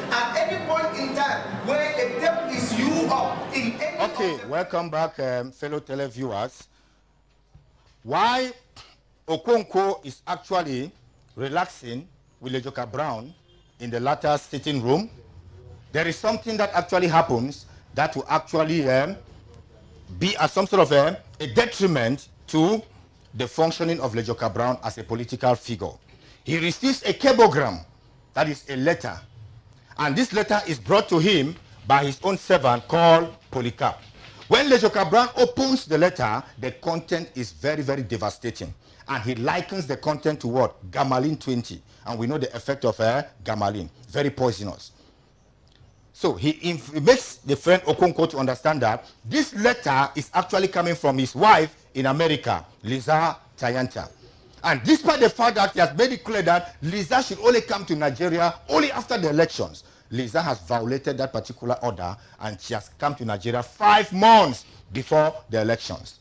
At any point in time where a tape is you up in any Okay, welcome back, fellow televiewers. Why Okonkwo is actually relaxing with Lejoka Brown in the latter sitting room, there is something that actually happens that will actually be as some sort of a detriment to the functioning of Lejoka Brown as a political figure. He receives a cablegram, that is a letter, and this letter is brought to him by his own servant called Polycarp. When Lejoka Brown opens the letter, the content is very, very devastating. And he likens the content to what? Gamalin 20. And we know the effect of Gamalin. Very poisonous. So he makes the friend Okonkwo to understand that this letter is actually coming from his wife in America, Liza Tayanta. And despite the fact that he has made it clear that Liza should only come to Nigeria only after the elections, Liza has violated that particular order and she has come to Nigeria 5 months before the elections.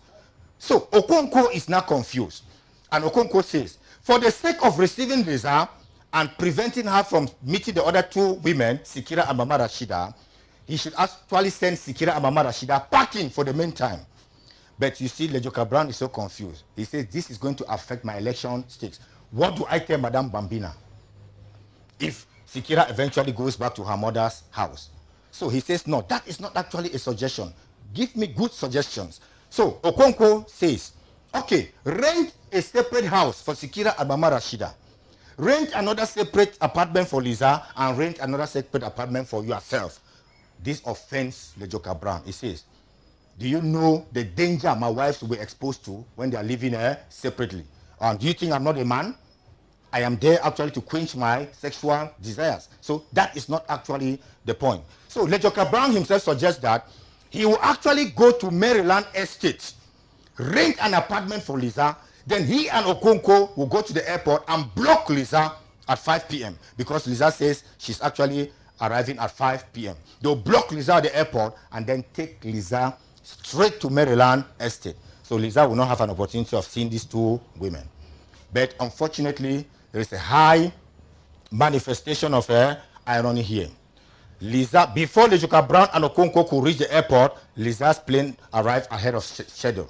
So Okonkwo is now confused. And Okonkwo says, for the sake of receiving Liza and preventing her from meeting the other 2 women, Sikira and Mama Rashida, he should actually send Sikira and Mama Rashida packing for the meantime. But you see, Lejoka Brown is so confused. He says, this is going to affect my election stakes. What do I tell Madame Bambina if Sikira eventually goes back to her mother's house? So he says, no, that is not actually a suggestion. Give me good suggestions. So Okonkwo says, okay, rent a separate house for Sikira and Mama Rashida. Rent another separate apartment for Liza and rent another separate apartment for yourself. This offends Lejoka Brown. He says, do you know the danger my wives will be exposed to when they are living separately? Do you think I'm not a man? I am there actually to quench my sexual desires. So that is not actually the point. So Lejoka Brown himself suggests that he will actually go to Maryland Estate, rent an apartment for Liza, then he and Okonkwo will go to the airport and block Liza at 5 p.m. because Liza says she's actually arriving at 5 p.m. They'll block Liza at the airport and then take Liza straight to Maryland Estate. So Liza will not have an opportunity of seeing these 2 women. But unfortunately, there is a high manifestation of irony here. Liza, before Lejoka Brown and Okonkwo could reach the airport, Liza's plane arrived ahead of schedule.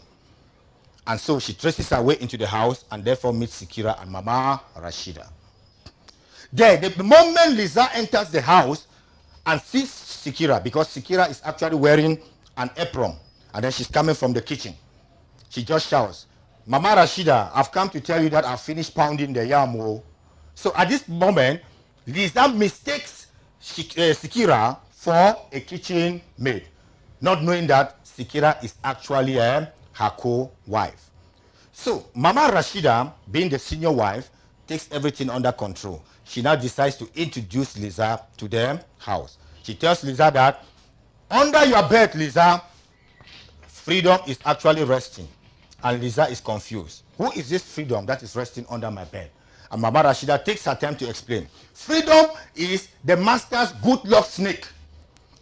And so she traces her way into the house and therefore meets Sikira and Mama Rashida. There, the moment Liza enters the house and sees Sikira, because Sikira is actually wearing an apron, and then she's coming from the kitchen, she just shouts, Mama Rashida, I've come to tell you that I've finished pounding the yam. So at this moment, Liza mistakes Sikira for a kitchen maid, not knowing that Sikira is actually her co-wife. So Mama Rashida, being the senior wife, takes everything under control. She now decides to introduce Liza to their house. She tells Liza that under your bed, Liza, freedom is actually resting. And Liza is confused. Who is this freedom that is resting under my bed? And Mama Rashida takes her time to explain. Freedom is the master's good luck snake.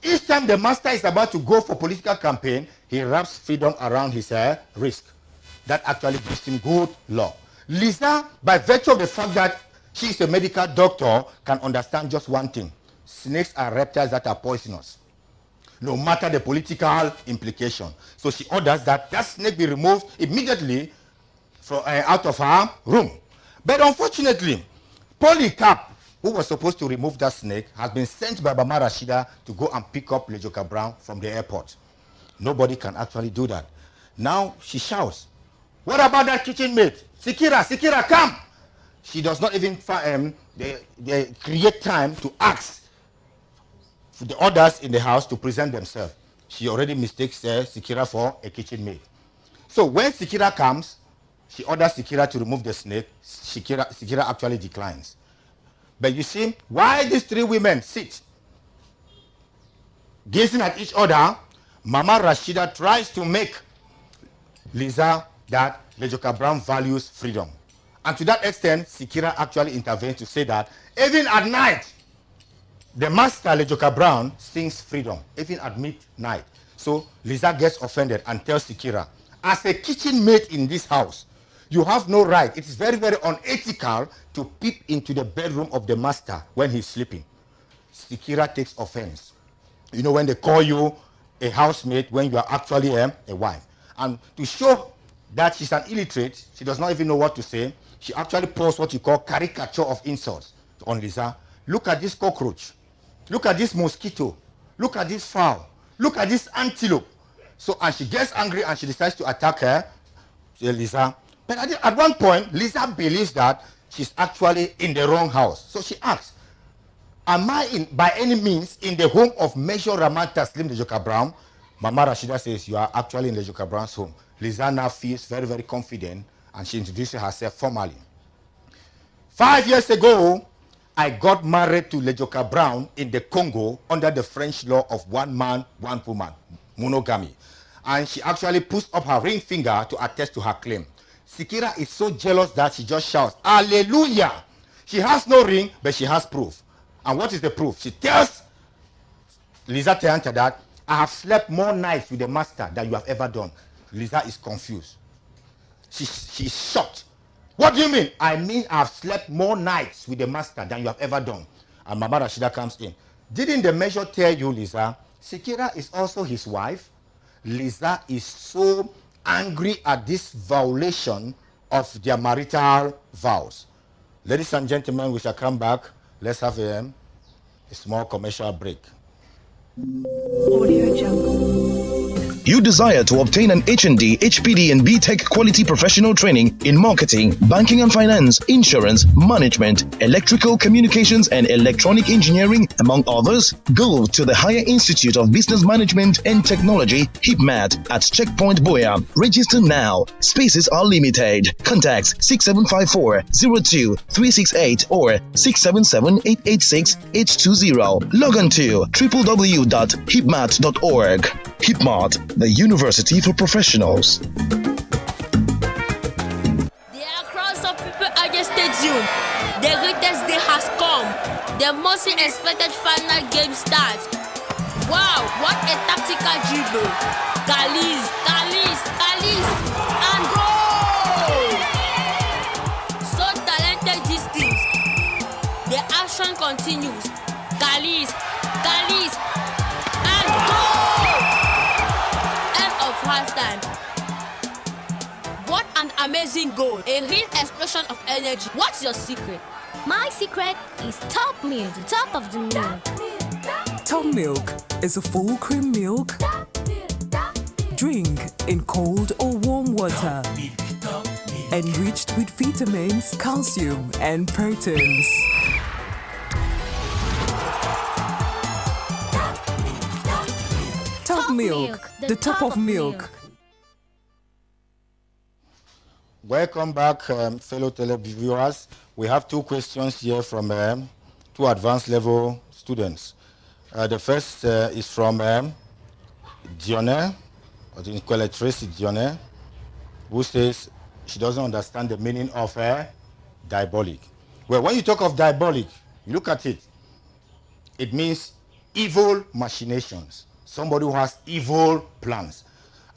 Each time the master is about to go for political campaign, he wraps freedom around his wrist. That actually gives him good luck. Liza, by virtue of the fact that she is a medical doctor, can understand just one thing. Snakes are reptiles that are poisonous, no matter the political implication. So she orders that that snake be removed immediately from out of her room. But unfortunately, Polycarp, who was supposed to remove that snake, has been sent by Mama Rashida to go and pick up Lejoka Brown from the airport. Nobody can actually do that. Now she shouts, what about that kitchen maid? Sikira, Sikira, come! She does not even they create time to ask for the others in the house to present themselves. She already mistakes Sikira for a kitchen maid. So when Sikira comes, she orders Sikira to remove the snake. Sikira actually declines. But you see, while these 3 women sit gazing at each other, Mama Rashida tries to make Liza that Lejoka Brown values freedom. And to that extent, Sikira actually intervenes to say that even at night, the master Lejoka Brown sings freedom, even at midnight. So Liza gets offended and tells Sikira, as a kitchen maid in this house, you have no right. It is very, very unethical to peep into the bedroom of the master when he's sleeping. Sikira takes offense. You know, when they call you a housemate when you are actually a wife. And to show that she's an illiterate, she does not even know what to say, she actually posts what you call caricature of insults on Lisa. Look at this cockroach. Look at this mosquito. Look at this fowl. Look at this antelope. So, and she gets angry and she decides to attack her, Lisa. But at one point, Lisa believes that she's actually in the wrong house. So she asks, am I by any means in the home of Major Ramata Slim Lejoka Brown? Mama Rashida says, you are actually in Lejoka Brown's home. Lisa now feels very, very confident and she introduces herself formally. 5 years ago, I got married to Lejoka Brown in the Congo under the French law of one man, one woman, monogamy. And she actually puts up her ring finger to attest to her claim. Sikira is so jealous that she just shouts, Hallelujah! She has no ring, but she has proof. And what is the proof? She tells Lisa Teanta that I have slept more nights with the master than you have ever done. Lisa is confused. She's shocked. What do you mean? I mean I've slept more nights with the master than you have ever done. And Mama Rashida comes in. Didn't the measure tell you, Lisa? Sikira is also his wife. Lisa is so angry at this violation of their marital vows. Ladies and gentlemen, we shall come back. Let's have a small commercial break. Audio Jungle. You desire to obtain an HND, HPD, and BTech quality professional training in marketing, banking and finance, insurance, management, electrical communications, and electronic engineering, among others? Go to the Higher Institute of Business Management and Technology, HIPMAT, at Checkpoint Boya. Register now. Spaces are limited. Contact 6754-02-368 or 677-886-820. Log on to www.hipmat.org. HIPMAT, the University for Professionals. There are crowds of people at the stadium. The greatest day has come. The most expected final game starts. Wow, what a tactical dribble. Galis, and goal! So talented these teams. The action continues. Galis, and goal! Halftime. What an amazing goal. A real explosion of energy. What's your secret? My secret is top milk, the top of the milk. Top milk is a full cream milk. Drink in cold or warm water. Enriched with vitamins, calcium, and proteins. Top milk, the top of milk. Welcome back, fellow televiewers. We have two questions here from two advanced level students. The first is from Dionne, or the Tracy Dionne, who says she doesn't understand the meaning of diabolic. Well, when you talk of diabolic, you look at it, it means evil machinations. Somebody who has evil plans.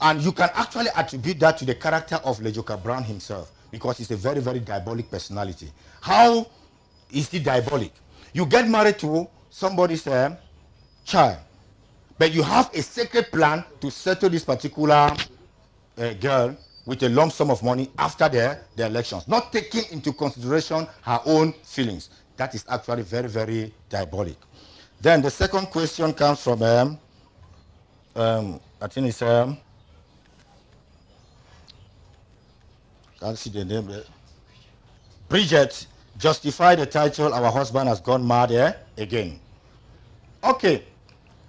And you can actually attribute that to the character of Lejoka Brown himself, because he's a very, very diabolic personality. How is he diabolic? You get married to somebody's child, but you have a secret plan to settle this particular girl with a lump sum of money after the elections, not taking into consideration her own feelings. That is actually very, very diabolic. Then the second question comes from I think it's can't see the name there. Bridget, justify the title "Our Husband Has Gone Mad Again." Okay,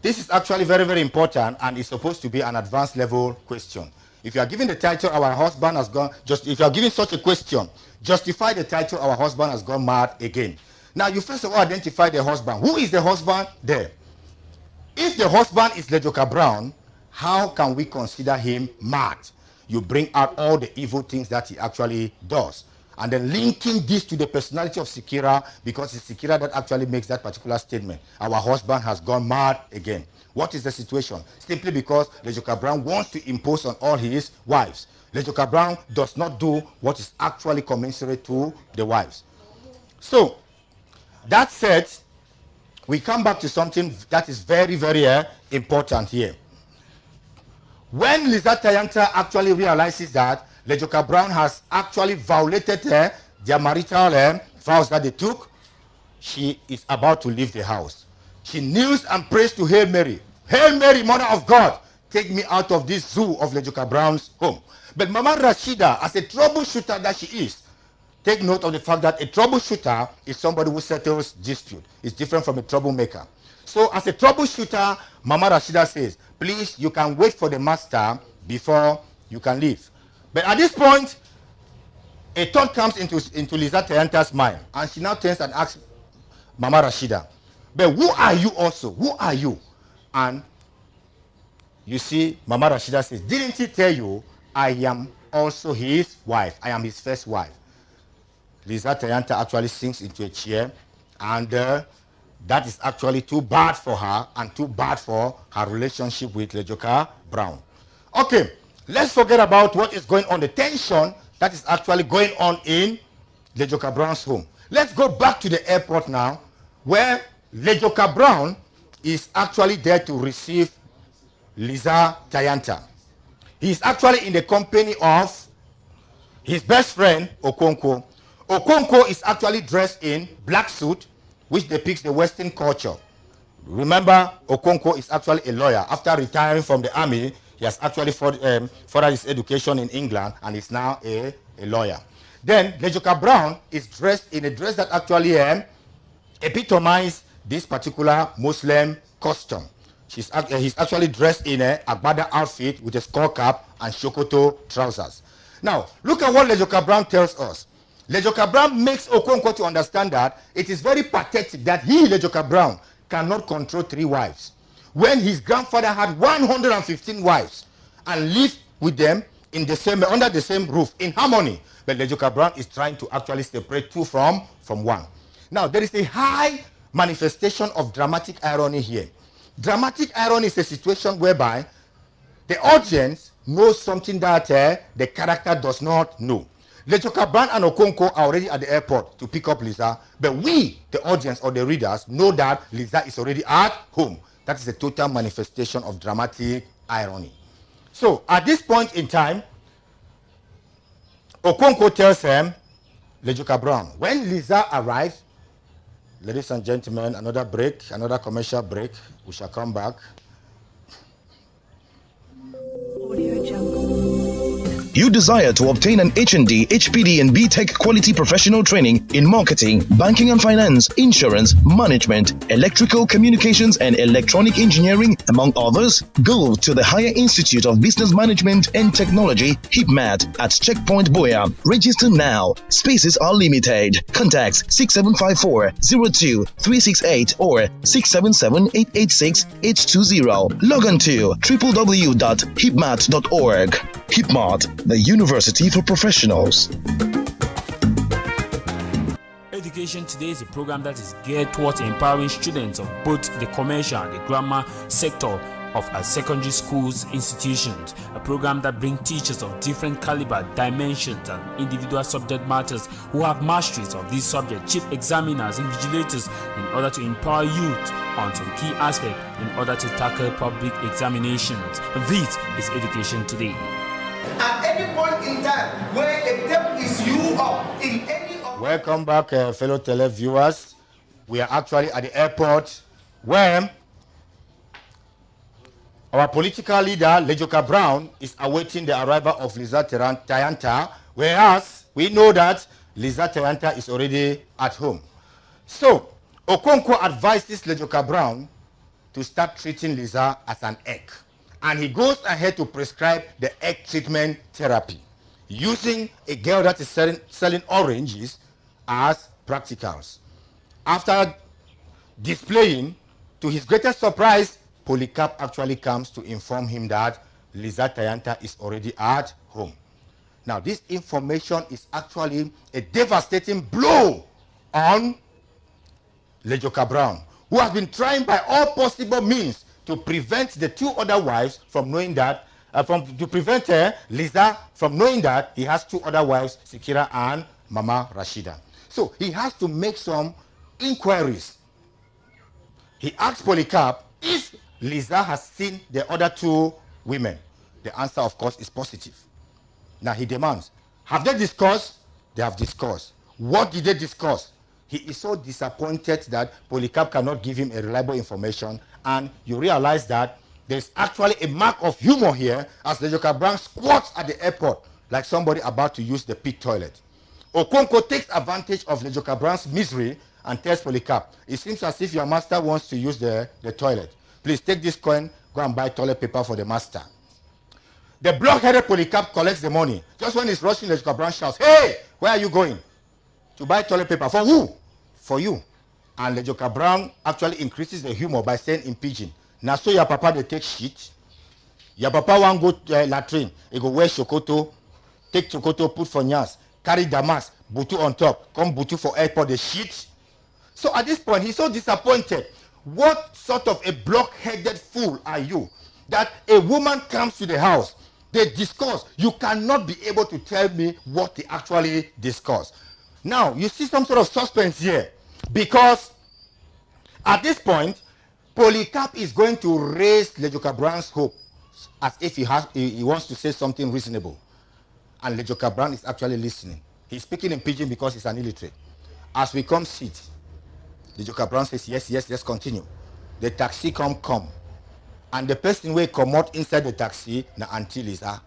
this is actually very, very important, and it's supposed to be an advanced level question. If you are giving the title "Our Husband Has Gone," if you are giving such a question, justify the title "Our Husband Has Gone Mad Again." Now, you first of all identify the husband. Who is the husband there? If the husband is Lejoka Brown, how can we consider him mad? You bring out all the evil things that he actually does. And then linking this to the personality of Sikira, because it's Sikira that actually makes that particular statement. Our husband has gone mad again. What is the situation? Simply because Lejoka Brown wants to impose on all his wives. Lejoka Brown does not do what is actually commensurate to the wives. So, that said, we come back to something that is very, very important here. When Lisa Tayanta actually realizes that Lejoka Brown has actually violated their marital vows that they took, she is about to leave the house. She kneels and prays to Hail Mary. Hail Mary, Mother of God, take me out of this zoo of Lejoka Brown's home. But Mama Rashida, as a troubleshooter that she is, take note of the fact that a troubleshooter is somebody who settles dispute. It's different from a troublemaker. So as a troubleshooter, Mama Rashida says, please, you can wait for the master before you can leave. But at this point, a thought comes into Lisa Tayanta's mind, and she now turns and asks Mama Rashida, but who are you also? Who are you? And you see, Mama Rashida says, didn't he tell you I am also his wife? I am his first wife. Lisa Tayanta actually sinks into a chair, and that is actually too bad for her and too bad for her relationship with Lejoka Brown. Okay, let's forget about what is going on, the tension that is actually going on in Lejoka Brown's home. Let's go back to the airport now, where Lejoka Brown is actually there to receive Lisa Tayanta. He is actually in the company of his best friend, Okonkwo. Okonkwo is actually dressed in black suit, which depicts the Western culture. Remember, Okonkwo is actually a lawyer. After retiring from the army, he has actually furthered his education in England and is now a lawyer. Then, Lejoka Brown is dressed in a dress that actually epitomizes this particular Muslim custom. He's actually dressed in a Agbada outfit with a skull cap and Shokoto trousers. Now, look at what Lejoka Brown tells us. Lejoka Brown makes Okonkwo to understand that it is very pathetic that he, Lejoka Brown, cannot control 3 wives. When his grandfather had 115 wives and lived with them in the same, under the same roof, in harmony. But Lejoka Brown is trying to actually separate 2 from 1. Now, there is a high manifestation of dramatic irony here. Dramatic irony is a situation whereby the audience knows something that the character does not know. Lejoka Brown and Okonkwo are already at the airport to pick up Lisa, but we, the audience or the readers, know that Lisa is already at home. That is a total manifestation of dramatic irony. So, at this point in time, Okonkwo tells him, Lejoka Brown, when Lisa arrives, ladies and gentlemen, another break, another commercial break. We shall come back. Audio Jungle. You desire to obtain an HND, HPD, and BTech quality professional training in marketing, banking and finance, insurance, management, electrical communications, and electronic engineering, among others? Go to the Higher Institute of Business Management and Technology, HIPMAT, at Checkpoint Boya. Register now. Spaces are limited. Contact 6754-02-368 or 677-886-820. Log on to www.hipmat.org. HIPMAT, the University for Professionals. Education Today is a program that is geared towards empowering students of both the commercial and the grammar sector of our secondary schools institutions. A program that brings teachers of different caliber, dimensions, and individual subject matters who have masteries of these subjects, chief examiners, invigilators, in order to empower youth on some key aspects in order to tackle public examinations. This is Education Today. At any point in time where a debt is you up in any of... Welcome back, fellow televiewers. We are actually at the airport where our political leader, Lejoka Brown, is awaiting the arrival of Lisa Tayanta, whereas we know that Lisa Tayanta is already at home. So, Okonkwo advises Lejoka Brown to start treating Lisa as an egg. And he goes ahead to prescribe the egg treatment therapy, using a girl that is selling oranges as practicals. After displaying, to his greatest surprise, Polycarp actually comes to inform him that Lisa Tayanta is already at home. Now, this information is actually a devastating blow on Lejoka Brown, who has been trying by all possible means to prevent the 2 other wives from knowing that, to prevent Lisa from knowing that he has 2 other wives, Sikira and Mama Rashida. So he has to make some inquiries. He asked Polycarp if Lisa has seen the other two women. The answer, of course, is positive. Now he demands, have they discussed? They have discussed. What did they discuss? He is so disappointed that Polycarp cannot give him a reliable information, and you realize that there's actually a mark of humor here as Lejoka Brown squats at the airport like somebody about to use the pit toilet. Okonkwo takes advantage of Lejoka Brown's misery and tells Polycarp, it seems as if your master wants to use the toilet. Please take this coin, go and buy toilet paper for the master. The block-headed Polycarp collects the money. Just when he's rushing, Lejoka Brown shouts, hey, where are you going? To buy toilet paper. For who? For you. And Lejoka Brown actually increases the humor by saying in pidgin, now so your papa they take shit. Your papa want go latrine. He go wear shokoto, take chokoto, put for nyas, carry damas, butu on top, come butu for airport, the shit. So at this point, he's so disappointed. What sort of a block-headed fool are you that a woman comes to the house, they discuss, you cannot be able to tell me what they actually discuss. Now, you see some sort of suspense here, because at this point, Polycarp is going to raise Lejoka Brown's hope as if he wants to say something reasonable. And Lejoka Brown is actually listening. He's speaking in pidgin because he's an illiterate. As we come sit, Lejoka Brown says, yes, let's continue. The taxi come. And the person will come out inside the taxi, na Auntie Lisa.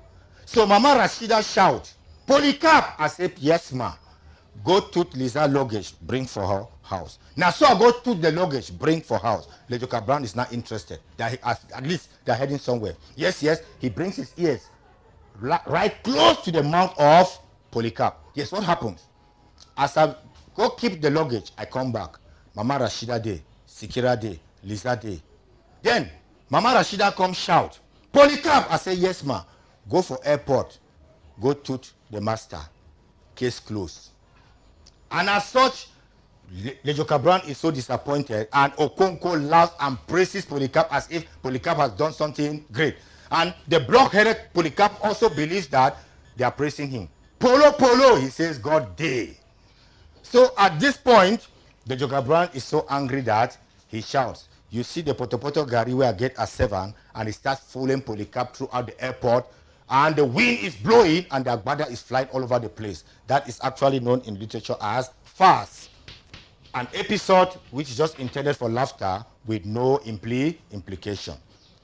So Mama Rashida shout, Polycarp! I said, yes, ma. Go to Lisa luggage, bring for her house. Now, so I go to the luggage, bring for house. Lejoka Brown is not interested. At least they're heading somewhere. Yes, he brings his ears right close to the mouth of Polycarp. Yes, what happens? As I go keep the luggage, I come back. Mama Rashida day, Sikira day, Lisa day. Then, Mama Rashida come shout, Polycarp! I say, yes, ma. Go for airport. Go to the master. Case closed. And as such, Lejoka Brown is so disappointed, and Okonkwo laughs and praises Polycarp as if Polycarp has done something great. And the block-headed Polycarp also believes that they are praising him. Polo, he says, God day. So at this point, Lejoka Brown is so angry that he shouts, you see the Potopoto Gari where I get a 7, and he starts fooling Polycarp throughout the airport, and the wind is blowing and the agbada is flying all over the place. That is actually known in literature as farce. An episode which is just intended for laughter with no implication.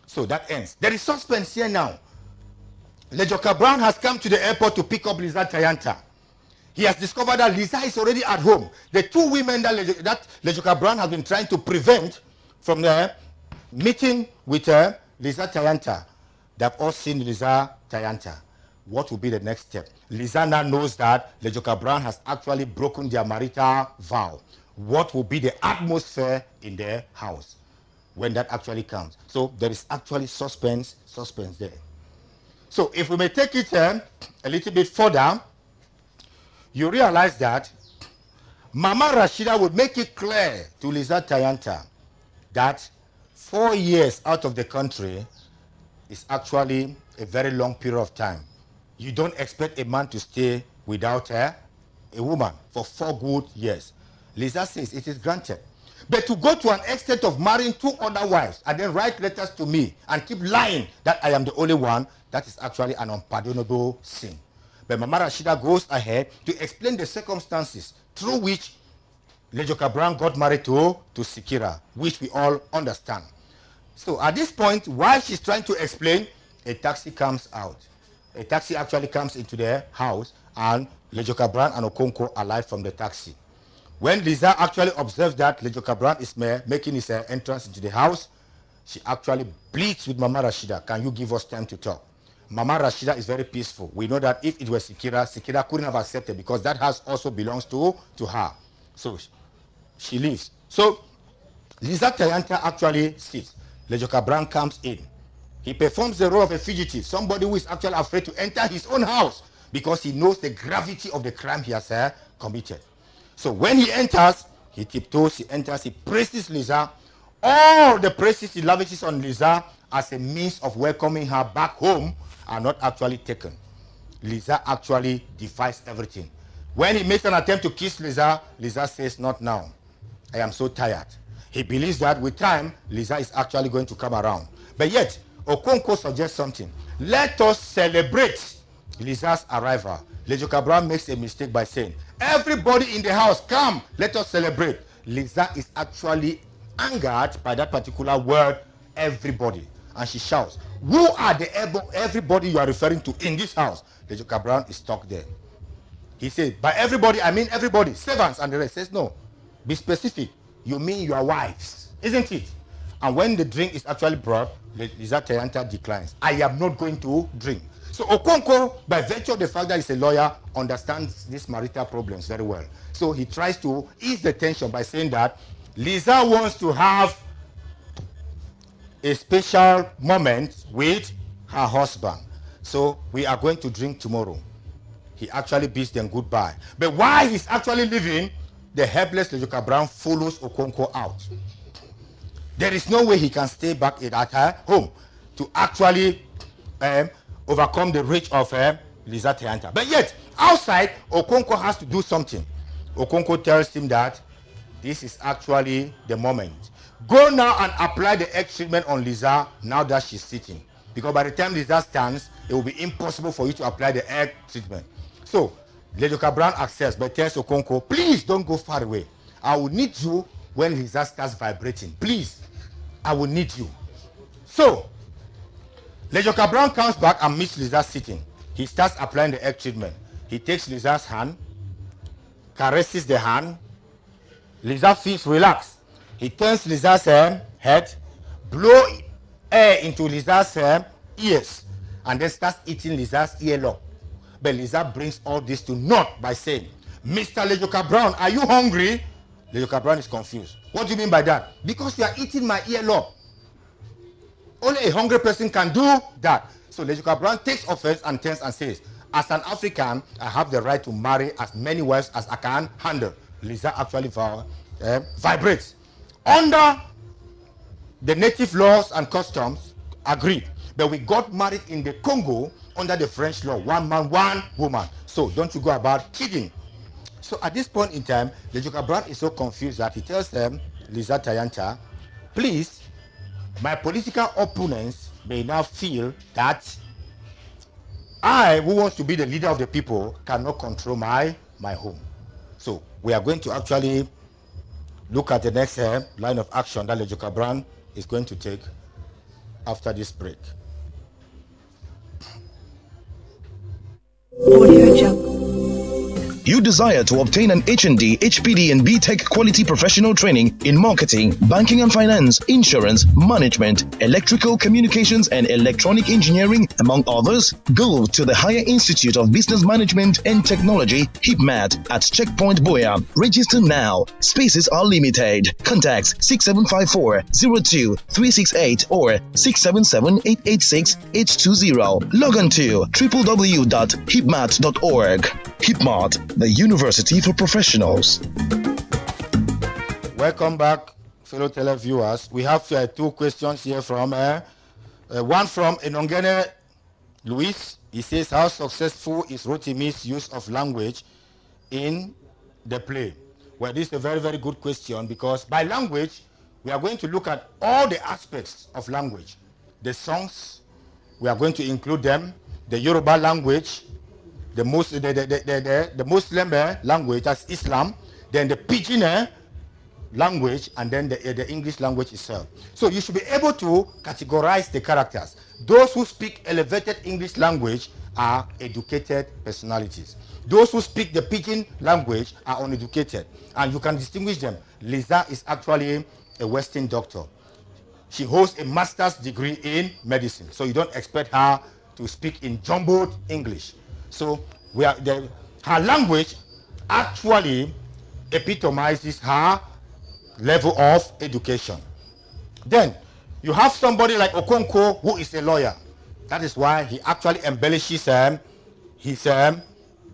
So that ends. There is suspense here now. Lejoka Brown has come to the airport to pick up Lisa Tayanta. He has discovered that Lisa is already at home. The two women that Lejoka Brown has been trying to prevent from the meeting with Lisa Tayanta, they have all seen Lisa Tayanta. What will be the next step? Lisa now knows that Lejoka Brown has actually broken their marital vow. What will be the atmosphere in their house when that actually comes? So there is actually suspense there. So if we may take it a little bit further, you realize that Mama Rashida would make it clear to Lisa Tayanta that 4 years out of the country is actually a very long period of time. You don't expect a man to stay without a woman for 4 good years. Lisa says it is granted. But to go to an extent of marrying 2 other wives and then write letters to me and keep lying that I am the only one, that is actually an unpardonable sin. But Mama Rashida goes ahead to explain the circumstances through which Lejoka Brown got married to Sikira, which we all understand. So at this point, while she's trying to explain, a taxi comes out. A taxi actually comes into their house, and Lejoka Brown and Okonkwo alight from the taxi. When Lisa actually observes that Lejoka Brown is making his entrance into the house, she actually pleads with Mama Rashida, can you give us time to talk? Mama Rashida is very peaceful. We know that if it was Sikira couldn't have accepted because that house also belongs to her. So she leaves. So Lisa Tayanta actually sits. Lejoka Brown comes in. He performs the role of a fugitive, somebody who is actually afraid to enter his own house because he knows the gravity of the crime he has committed. So when he enters, he tiptoes, he enters, he praises Lisa. All the praises he lavishes on Lisa as a means of welcoming her back home are not actually taken. Lisa actually defies everything. When he makes an attempt to kiss Lisa, Lisa says, not now. I am so tired. He believes that with time, Lisa is actually going to come around. But yet, Okonkwo suggests something. Let us celebrate Lisa's arrival. Lejoka Brown makes a mistake by saying, everybody in the house, come, let us celebrate. Lisa is actually angered by that particular word, everybody. And she shouts, who are the everybody you are referring to in this house? Lejoka Brown is stuck there. He said, by everybody, I mean everybody, servants and the rest. Says, no, be specific. You mean your wives, isn't it? And when the drink is actually brought, Lisa Tayanta declines. I am not going to drink. So Okonkwo, by virtue of the fact that he's a lawyer, understands these marital problems very well. So he tries to ease the tension by saying that Lisa wants to have a special moment with her husband. So we are going to drink tomorrow. He actually bids them goodbye. But while he's actually leaving, the helpless Lejoka Brown follows Okonkwo out. There is no way he can stay back at her home to actually overcome the rage of Lisa Tayanta. But yet, outside, Okonkwo has to do something. Okonkwo tells him that this is actually the moment. Go now and apply the egg treatment on Lisa now that she's sitting. Because by the time Lisa stands, it will be impossible for you to apply the egg treatment. So, Lejoka Brown accepts, but tells Okonkwo, please don't go far away. I will need you when Lisa starts vibrating. Please, I will need you. So, Lejoka Brown comes back and meets Lisa sitting. He starts applying the egg treatment. He takes Lisa's hand, caresses the hand. Lisa feels relaxed. He turns Lisa's head, blow air into Lisa's ears, and then starts eating Lisa's earlobe. But Lisa brings all this to naught by saying, Mr. Lejoka Brown, are you hungry? Lejoka Brown is confused. What do you mean by that? Because you are eating my earlobe. Only a hungry person can do that. So Lejoka Brown takes offense and turns and says, as an African, I have the right to marry as many wives as I can handle. Lisa actually vibrates. Under the native laws and customs, agreed. But we got married in the Congo under the French law, one man, one woman. So don't you go about kidding. So at this point in time, Lejoka Brown is so confused that he tells them, Lisa Tayanta, please, my political opponents may now feel that I, who wants to be the leader of the people, cannot control my home. So we are going to actually look at the next line of action that Lejoka Brown is going to take after this break. Audio Jungle. You desire to obtain an HND, HPD, and BTech quality professional training in marketing, banking and finance, insurance, management, electrical communications, and electronic engineering, among others? Go to the Higher Institute of Business Management and Technology, HIPMAT, at Checkpoint Boya. Register now. Spaces are limited. Contacts 6754-02-368 or 677-886-820. Log on to www.hipmat.org. HIPMAT, the University for Professionals. Welcome back, fellow televiewers. We have two questions here from one from Enongene Luis. He says, how successful is Rotimi's use of language in the play? Well, this is a very, very good question, because by language, we are going to look at all the aspects of language. The songs, we are going to include them. The Yoruba language, the Muslim language, that's Islam, then the Pidgin language, and then the English language itself. So you should be able to categorize the characters. Those who speak elevated English language are educated personalities. Those who speak the Pidgin language are uneducated, and you can distinguish them. Lisa is actually a Western doctor. She holds a master's degree in medicine, so you don't expect her to speak in jumbled English. So her language actually epitomizes her level of education. Then you have somebody like Okonkwo, who is a lawyer. That is why he actually embellishes his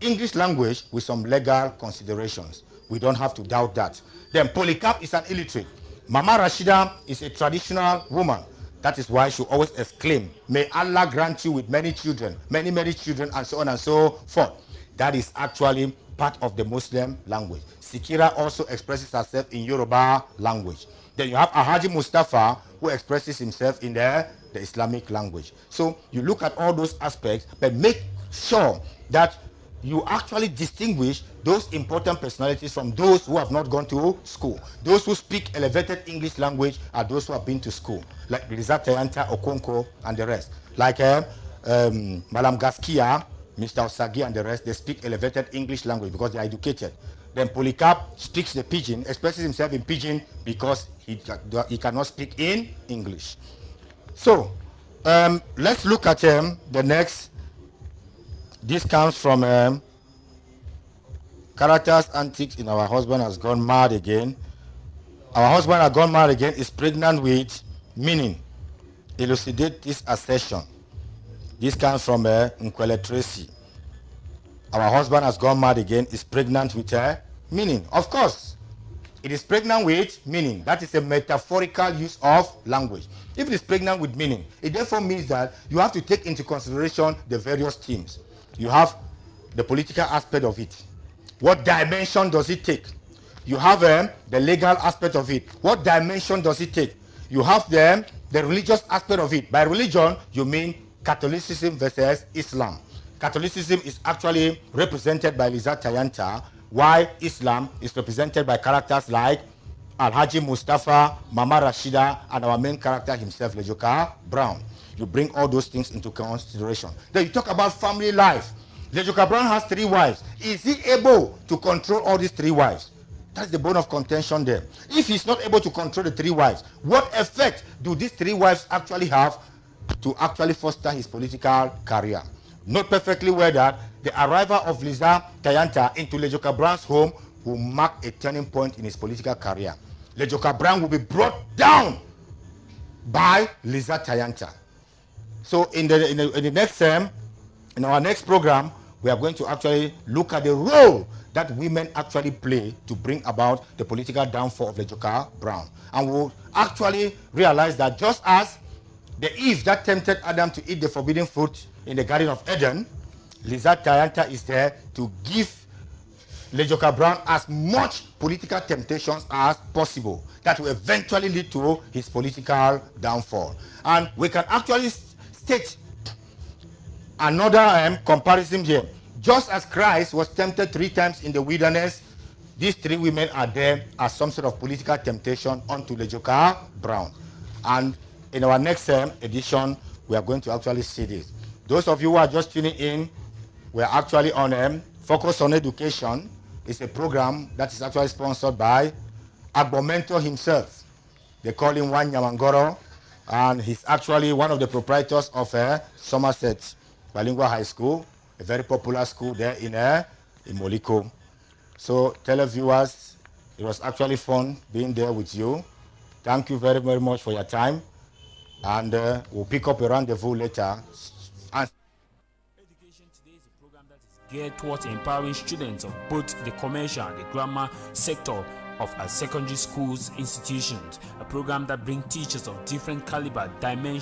English language with some legal considerations. We don't have to doubt that. Then Polycarp is an illiterate. Mama Rashida is a traditional woman. That is why she always exclaim, may Allah grant you with many children, many, many children, and so on and so forth. That is actually part of the Muslim language. Sikira also expresses herself in Yoruba language. Then you have Alhaji Mustafa, who expresses himself in the Islamic language. So you look at all those aspects, but make sure that you actually distinguish those important personalities from those who have not gone to school. Those who speak elevated English language are those who have been to school, like Liza Tayanta, Okonkwo, and the rest. Like Malam Gaskia, Mr. Osagi, and the rest, they speak elevated English language because they are educated. Then Polycarp speaks the pidgin, expresses himself in pidgin because he cannot speak in English. So let's look at the next. This comes from Characters Antics in Our Husband Has Gone Mad Again. Our husband has gone mad again is pregnant with meaning. Elucidate this assertion. This comes from Nkwele Tracy. Our husband has gone mad again is pregnant with meaning. Of course, it is pregnant with meaning. That is a metaphorical use of language. If it is pregnant with meaning, it therefore means that you have to take into consideration the various themes. You have the political aspect of it. What dimension does it take? You have the legal aspect of it. What dimension does it take? You have the religious aspect of it. By religion, you mean Catholicism versus Islam. Catholicism is actually represented by Liza Tayanta, while Islam is represented by characters like Alhaji Mustafa, Mama Rashida, and our main character himself, Lejoka Brown. You bring all those things into consideration. Then you talk about family life. Lejoka Brown has 3 wives. Is he able to control all these 3 wives? That's the bone of contention there. If he's not able to control the 3 wives, what effect do these 3 wives actually have to actually foster his political career? Note perfectly well that the arrival of Liza Tayanta into Lejoka Brown's home will mark a turning point in his political career. Lejoka Brown will be brought down by Liza Tayanta. So in our next program, we are going to actually look at the role that women actually play to bring about the political downfall of Lejoka Brown. And we'll actually realize that just as the Eve that tempted Adam to eat the forbidden fruit in the Garden of Eden, Liza Tayanta is there to give Lejoka Brown as much political temptations as possible that will eventually lead to his political downfall. And we can actually state another comparison here. Just as Christ was tempted 3 times in the wilderness, these 3 women are there as some sort of political temptation unto Lejoka Brown. And in our next edition, we are going to actually see this. Those of you who are just tuning in, we are actually on Focus on Education. It's a program that is actually sponsored by Agbomento himself. They call him Wan Nyamangoro, and he's actually one of the proprietors of Somerset Bilingual High School, a very popular school there in Moliko. So televiewers, it was actually fun being there with you. Thank you very, very much for your time. And we'll pick up a rendezvous later. Education Today is a program that is geared towards empowering students of both the commercial and the grammar sector of our secondary schools institutions. A program that brings teachers of different caliber, dimensions,